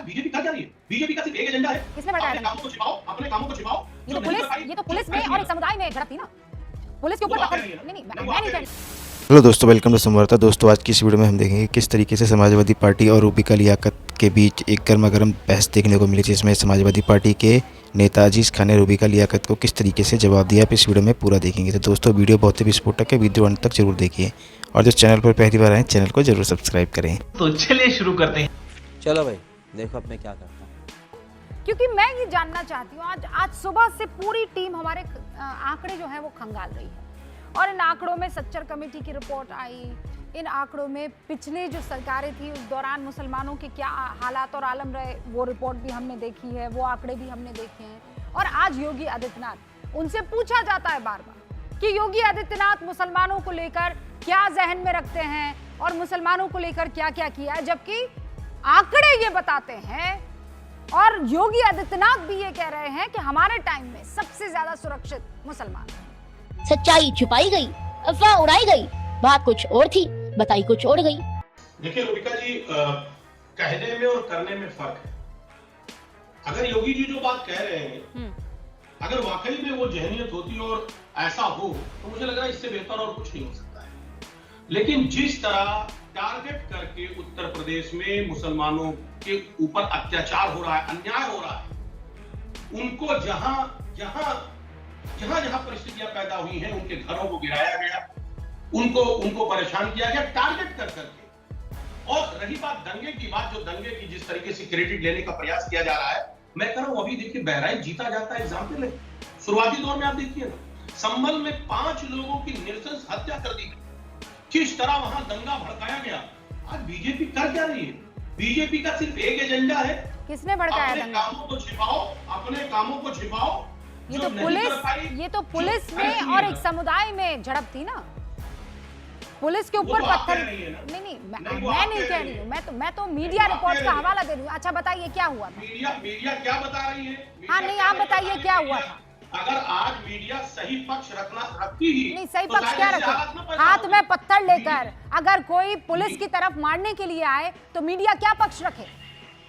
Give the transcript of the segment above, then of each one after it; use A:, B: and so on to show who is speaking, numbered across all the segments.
A: BJP कर क्या रही है? बीजेपी का सिर्फ एक एजेंडा है,
B: किसने भड़काया
A: अपने कामों को छिपाओ, अपने कामों को छिपाओ।
B: ये तो पुलिस में और एक समुदाय में झड़प थी ना। पुलिस के ऊपर पत्थर नहीं मैं नहीं कह रही।
C: हेलो दोस्तों, वेलकम टू संवाददाता। दोस्तों, आज की इस वीडियो में हम देखेंगे किस तरीके से समाजवादी पार्टी और रूबिका लियाकत के बीच एक गर्मा गर्म बहस देखने को मिली, जिसमें समाजवादी पार्टी के नेता अजीज खान ने रूबिका लियाकत को किस तरीके से जवाब दिया। आप इस वीडियो में पूरा देखेंगे। तो दोस्तों, वीडियो बहुत ही विस्फोटक है, वीडियो अंत तक जरूर देखिए और जो चैनल पर पहली बार आए चैनल को जरूर सब्सक्राइब करें।
D: तो चलिए शुरू करते हैं।
E: चलो भाई, देखो अब मैं क्या करता हूँ।
B: क्योंकि मैं ये जानना चाहती हूँ, आज सुबह से पूरी टीम हमारे आंकड़े जो है वो खंगाल रही है और इन आंकड़ों में सच्चर कमेटी की रिपोर्ट आई, इन आंकड़ों में पिछले जो सरकारें थी उस दौरान मुसलमानों के क्या हालात और आलम रहे वो रिपोर्ट भी हमने देखी है, वो आंकड़े भी हमने देखे हैं। और आज योगी आदित्यनाथ, उनसे पूछा जाता है बार बार कि योगी आदित्यनाथ मुसलमानों को लेकर क्या जहन में रखते हैं और मुसलमानों को लेकर क्या क्या किया है, जबकि आंकड़े ये बताते हैं और योगी आदित्यनाथ भी ये कह रहे हैं कि हमारे टाइम में सबसे ज्यादा सुरक्षित मुसलमान हैं।
F: सच्चाई छुपाई गई, अफवाह उड़ाई गई, बात कुछ और थी, बताई कुछ और गई।
A: देखिए रूबिका जी, कहने में और करने में फर्क है। अगर योगी जी जो बात कह रहे हैं, अगर वाकई में वो जहनियत होती और ऐसा हो तो मुझे लग रहा है इससे बेहतर और कुछ नहीं हो सकता है। लेकिन जिस तरह टारगेट करके उत्तर प्रदेश में मुसलमानों के ऊपर अत्याचार हो रहा है, अन्याय हो रहा है, उनको जहां जहां परिस्थितियां पैदा हुई हैं, उनके घरों को गिराया गया, उनको परेशान किया गया टारगेट कर करके। और रही बात दंगे की बात, जो दंगे की जिस तरीके से क्रेडिट लेने का प्रयास किया जा रहा है, मैं कह रहा हूं अभी देखिए बहराइच जीता जाता है एग्जाम्पल है। शुरुआती दौर में आप देखिए ना, संभल में 5 लोगों की नृशंस हत्या कर दी गई, किस तरह वहां दंगा भड़काया गया। आज बीजेपी कर क्या रही है? बीजेपी का सिर्फ एक एजेंडा है,
B: किसने भड़काया
A: अपने
B: दंगा?
A: कामों को छिपाओ, अपने कामों को छिपाओ।
B: ये तो पुलिस में और एक समुदाय में झड़प थी ना। पुलिस के ऊपर पत्थर नहीं मैं नहीं कह रही हूँ, मैं तो मीडिया रिपोर्ट का हवाला दे रही हूँ। अच्छा बताइए क्या हुआ था?
A: मीडिया क्या बता रही है?
B: हाँ नहीं, आप बताइए क्या हुआ था।
A: अगर आज मीडिया सही पक्ष रखती ही
B: नहीं, सही पक्ष क्या रखे? हाथ में पत्थर लेकर अगर कोई पुलिस की तरफ मारने के लिए आए तो मीडिया क्या पक्ष रखे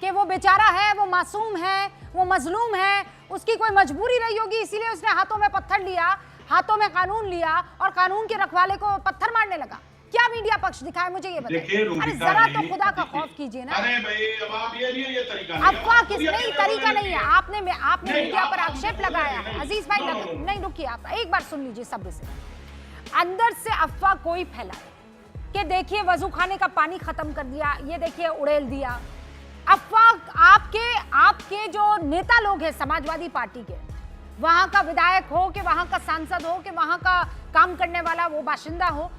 B: कि वो बेचारा है, वो मासूम है, वो मजलूम है, उसकी कोई मजबूरी रही होगी इसीलिए उसने हाथों में पत्थर लिया, हाथों में कानून लिया और कानून के रखवाले को पत्थर मारने लगा। क्या मीडिया पक्ष दिखाए मुझे ये बताइए। अरे जरा तो खुदा का खौफ कीजिए ना।
A: अरे भाई, अब आप ये तरीका नहीं,
B: अफवाह किसने तरीका नहीं है। आपने मीडिया पर आक्षेप लगाया है। अजीज भाई नहीं, रुकिए, आप एक बार सुन लीजिए सब्र से। अंदर से अफवाह कोई फैलाए कि देखिए वजू खाने का पानी खत्म कर दिया, ये देखिए उड़ेल दिया। अफवाह आपके जो नेता लोग हैं समाजवादी पार्टी के, वहां का विधायक हो कि वहां का सांसद हो कि वहां का काम करने वाला वो बाशिंदा हो,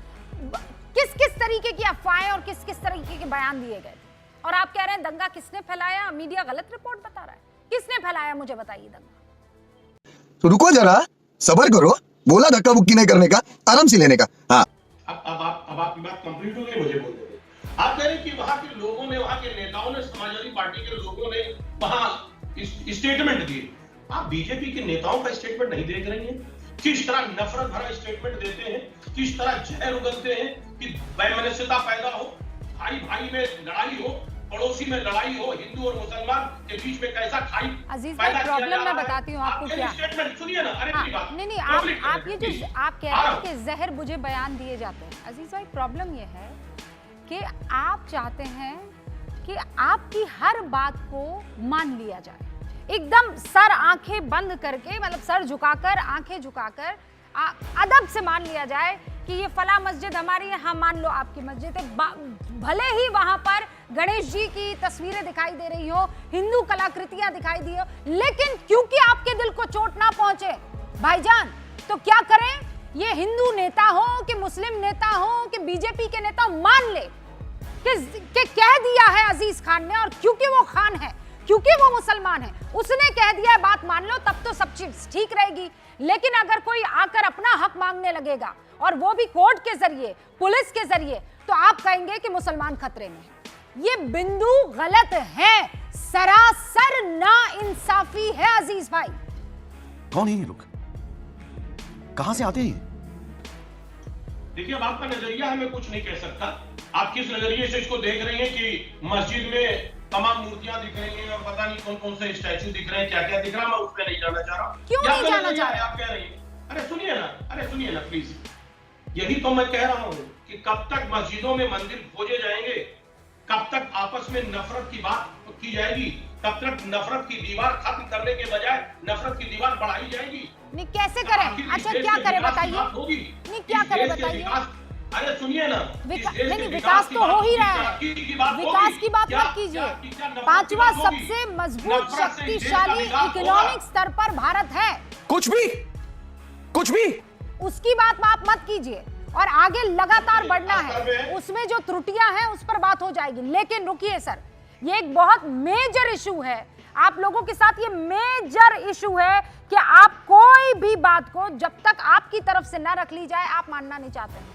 B: किस तरीके की अफवाहें और किस तरीके के बयान दिए गए। और आप कह रहे हैं दंगा किसने फैलाया? मीडिया गलत रिपोर्ट बता रहा है। किसने फैलाया मुझे बताइए दंगा?
G: तो रुको जरा, सब्र करो। बोला धक्का बुक्की नहीं करने का, आराम से लेने का। हाँ,
A: अब आपकी बात कंप्लीट हो गई, मुझे बोल दो। आप कह रहे हैं कि वहां के लोगों ने, वहां के नेताओं ने, समाजवादी पार्टी के लोगों ने वहां स्टेटमेंट दिए। आप बीजेपी के नेताओं का स्टेटमेंट नहीं देख रही हैं? किस तरह नफरत भरा स्टेटमेंट देते हैं, किस तरह जहर उगलते हैं कि वैमनस्यता पैदा हो, भाई भाई में लड़ाई हो, पड़ोसी में लड़ाई हो, हिंदू और मुसलमान के बीच में कैसा खाई
B: अजीज भाई, प्रॉब्लम मैं बताती हूँ आपको क्या।
A: स्टेटमेंट सुनिए ना। अरे
B: हाँ, नहीं आप ये जो आप कह रहे हैं कि जहर बुझे बयान दिए जाते हैं, अजीज भाई प्रॉब्लम ये है कि आप चाहते हैं कि आपकी हर बात को मान लिया जाए, एकदम सर आंखें बंद करके, मतलब सर झुकाकर, आंखें झुकाकर अदब से मान लिया जाए कि ये फला मस्जिद हमारी है। हाँ मान लो आपकी मस्जिद है, भले ही वहां पर गणेश जी की तस्वीरें दिखाई दे रही हो, हिंदू कलाकृतियां दिखाई दी हो, लेकिन क्योंकि आपके दिल को चोट ना पहुंचे भाईजान, तो क्या करें? ये हिंदू नेता हो कि मुस्लिम नेता हो कि बीजेपी के नेता, मान ले कि कह दिया है अजीज खान ने, और क्योंकि वो खान है, क्योंकि वो मुसलमान है, उसने कह दिया है, बात मान लो, तब तो सब चीज ठीक रहेगी। लेकिन अगर कोई आकर अपना हक मांगने लगेगा और वो भी कोर्ट के जरिए, पुलिस के जरिए, तो आप कहेंगे कि मुसलमान खतरे में है। ये बिंदु गलत है, सरासर नाइंसाफी है अजीज भाई।
E: कौन है ये लोग? कहां से आते हैं?
A: देखिए, अब आपका नजरिया है, मैं कुछ नहीं कह सकता। आप किस नजरिए से इसको देख रही हैं कि मस्जिद में तमाम मूर्तियां दिख रही हैं और पता नहीं कौन कौन से स्टैचू दिख रहे हैं, क्या क्या दिख रहा है, मैं उस पर नहीं जाना चाह रहा।
B: क्यों नहीं जाना चाह रहे?
A: आप कह रही हैं, अरे सुनिए ना प्लीज। यही तो मैं कह रहा हूँ कि कब तक मस्जिदों में मंदिर खोजे जाएंगे, कब तक आपस में नफरत की बात की जाएगी, कब तक नफरत की दीवार खत्म करने के बजाय नफरत की दीवार बढ़ाई जाएगी।
B: नहीं कैसे करें? अच्छा क्या करें बताइए? नहीं क्या करें बताइए?
A: अरे सुनिए ना,
B: नहीं विकास तो हो ही रहा है, विकास की बात मत कीजिए। पांचवा सबसे मजबूत शक्तिशाली इकोनॉमिक स्तर पर भारत है,
E: कुछ भी
B: उसकी बात आप मत कीजिए और आगे लगातार बढ़ना है। उसमें जो त्रुटियां हैं उस पर बात हो जाएगी। लेकिन रुकिए सर, ये एक बहुत मेजर इशू है आप लोगों के साथ, ये मेजर इशू है कि आप कोई भी बात को जब तक आपकी तरफ से ना रख ली जाए आप मानना नहीं चाहते हैं।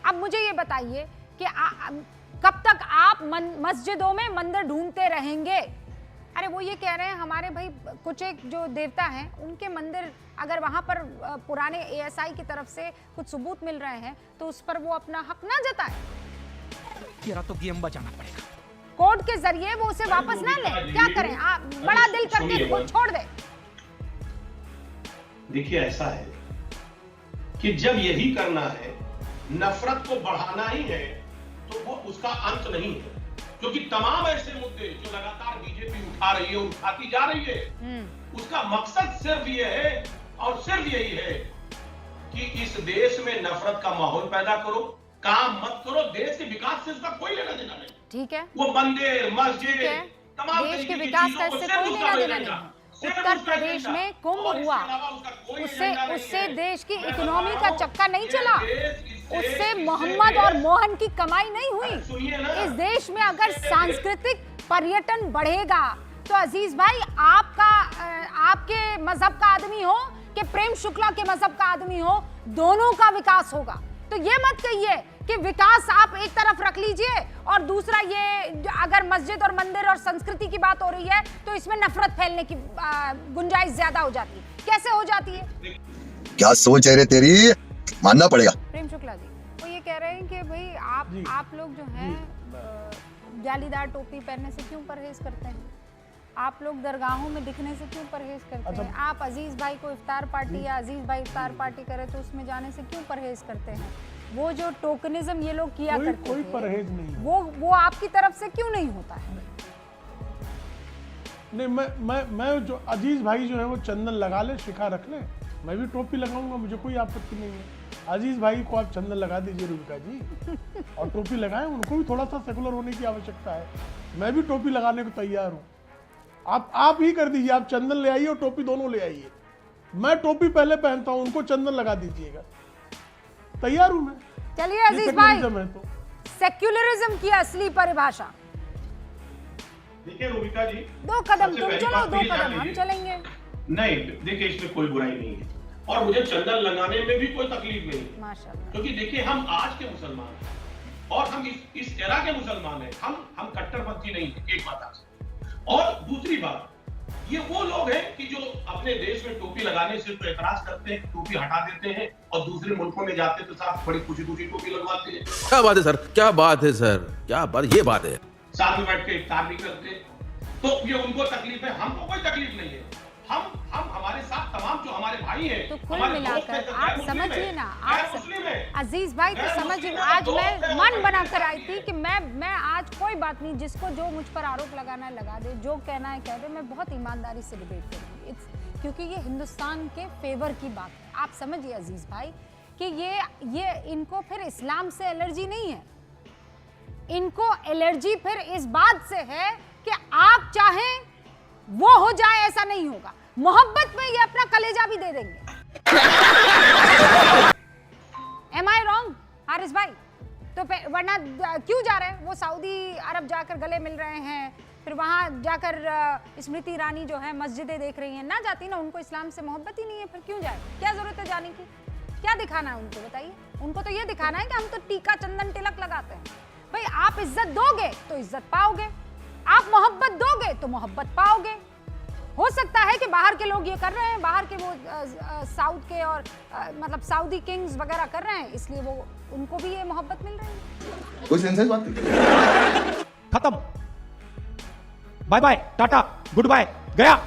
B: अब मुझे ये बताइए कि कब तक आप मस्जिदों में मंदिर ढूंढते रहेंगे? अरे वो ये कह रहे हैं हमारे भाई कुछ एक जो देवता हैं उनके मंदिर, अगर वहां पर पुराने एएसआई की तरफ से कुछ सबूत मिल रहे हैं तो उस पर वो अपना हक ना जताए।
D: तेरा तो गेम बचाना पड़ेगा,
B: कोर्ट के जरिए वो उसे वापस ना ले। क्या करें? आप बड़ा दिल करके वो छोड़ दे।
A: देखिए ऐसा है कि जब यही करना है, नफरत को बढ़ाना ही है, तो वो उसका अंत नहीं है। क्योंकि तमाम ऐसे मुद्दे जो लगातार बीजेपी उठा रही है, उठाती जा रही है, उसका मकसद सिर्फ ये है और सिर्फ यही है कि इस देश में नफरत का माहौल पैदा करो, काम मत करो। देश के विकास से उसका कोई लेना देना नहीं।
B: ठीक है,
A: वो मंदिर मस्जिद तमाम
B: देश के विकास का इससे कोई लेना देना नहीं। उत्तर प्रदेश में कुंभ हुआ, उससे देश की इकोनॉमी का चक्का नहीं चला, उससे मोहम्मद और मोहन की कमाई नहीं हुई। इस देश में अगर सांस्कृतिक पर्यटन बढ़ेगा तो अजीज भाई आपके मजहब का आदमी हो कि प्रेम शुक्ला के मजहब का आदमी हो, दोनों का विकास होगा। तो ये मत कहिए कि विकास आप एक तरफ रख लीजिए और दूसरा ये अगर मस्जिद और मंदिर और संस्कृति की बात हो रही है तो इसमें नफरत फैलने की गुंजाइश ज्यादा हो जाती है। कैसे हो जाती है?
G: क्या सोच है रे तेरी, मानना पड़ेगा।
B: प्रेम शुक्ला जी वो ये कह रहे हैं कि भाई आप लोग जो हैं जालीदार टोपी पहनने से क्यों परहेज करते हैं? आप लोग दरगाहों में दिखने से क्यों परहेज करते हैं? आप अजीज भाई को इफ्तार पार्टी या अजीज भाई इफ्तार पार्टी करे तो उसमें जाने से क्यों परहेज करते हैं? वो जो टोकनिज्म ये लोग किया करते थे, कोई परहेज नहीं, वो आपकी तरफ से क्यों नहीं होता है?
H: नहीं, मैं जो अजीज भाई जो है वो चंदन लगा ले, शिखा रख ले, मैं भी टोपी लगाऊंगा, मुझे कोई आपत्ति नहीं है। अजीज भाई को आप चंदन लगा दीजिए रूबिका जी और टोपी लगाएं, उनको भी थोड़ा सा सेकुलर होने की आवश्यकता है। मैं भी टोपी लगाने को तैयार हूँ, आप ही कर दीजिए, आप चंदन ले आइए और टोपी दोनों ले आइए। मैं टोपी पहले पहनता हूँ, उनको चंदन लगा दीजिएगा, तैयार हूँ मैं।
B: चलिए अजीज भाई, सेक्युलरिज्म की असली परिभाषा
A: देखिए रूबिका जी,
B: 2 कदम तुम चलो, 2 कदम हम चलेंगे।
A: नहीं देखिए, इसमें कोई बुराई नहीं है और मुझे चंदन लगाने में भी कोई तकलीफ नहीं है,
B: माशाल्लाह।
A: क्योंकि देखिए हम आज के मुसलमान हैं और हम इस एरा के मुसलमान हैं, हम कट्टरपंथी नहीं है, एक बात आपसे। और दूसरी बात, ये वो लोग हैं कि जो अपने देश में टोपी लगाने से तो एतराज करते हैं, टोपी हटा देते हैं और दूसरे मुल्कों में जाते तो साथ बड़ी खुशी टोपी लगवाते हैं।
E: क्या बात है सर, क्या बात है सर, क्या बात, ये बात है।
A: साथ में बैठ के इफ्तार भी करते, तो ये उनको तकलीफ है, हमको कोई तकलीफ नहीं है। हम हमारे साथ तमाम जो हमारे भाई हैं,
B: तो कुल मिलाकर आप समझिए ना, आप अजीज भाई तो समझिए, आज मैं मन बनाकर आई थी कि मैं आज कोई बात नहीं, जिसको जो मुझ पर आरोप लगाना है लगा दे, जो कहना है कह दे, मैं बहुत ईमानदारी से डिबेट करूंगी, क्योंकि ये हिंदुस्तान के फेवर की बात है। आप समझिए अजीज भाई कि ये इनको फिर इस्लाम से एलर्जी नहीं है, इनको एलर्जी फिर इस बात से है कि आप चाहें वो हो जाए, ऐसा नहीं होगा। मोहब्बत में ये अपना कलेजा भी दे देंगे। Am I wrong, हारिस भाई? तो वरना क्यों जा रहे हैं वो सऊदी अरब, जाकर गले मिल रहे हैं, फिर वहां जाकर स्मृति ईरानी जो है मस्जिदें देख रही हैं, ना जाती ना, उनको इस्लाम से मोहब्बत ही नहीं है, फिर क्यों जाए? क्या जरूरत है जाने की? क्या दिखाना है उनको, बताइए? उनको तो ये दिखाना है कि हम तो टीका चंदन तिलक लगाते हैं। भाई आप इज्जत दोगे तो इज्जत पाओगे, आप मोहब्बत दोगे तो मोहब्बत पाओगे। हो सकता है कि बाहर के लोग ये कर रहे हैं, बाहर के वो साउथ के और मतलब सऊदी किंग्स वगैरह कर रहे हैं, इसलिए वो उनको भी ये मोहब्बत मिल रही है।
G: कोई सेंस है बात?
D: खत्म। Bye bye, tata, good bye, गया।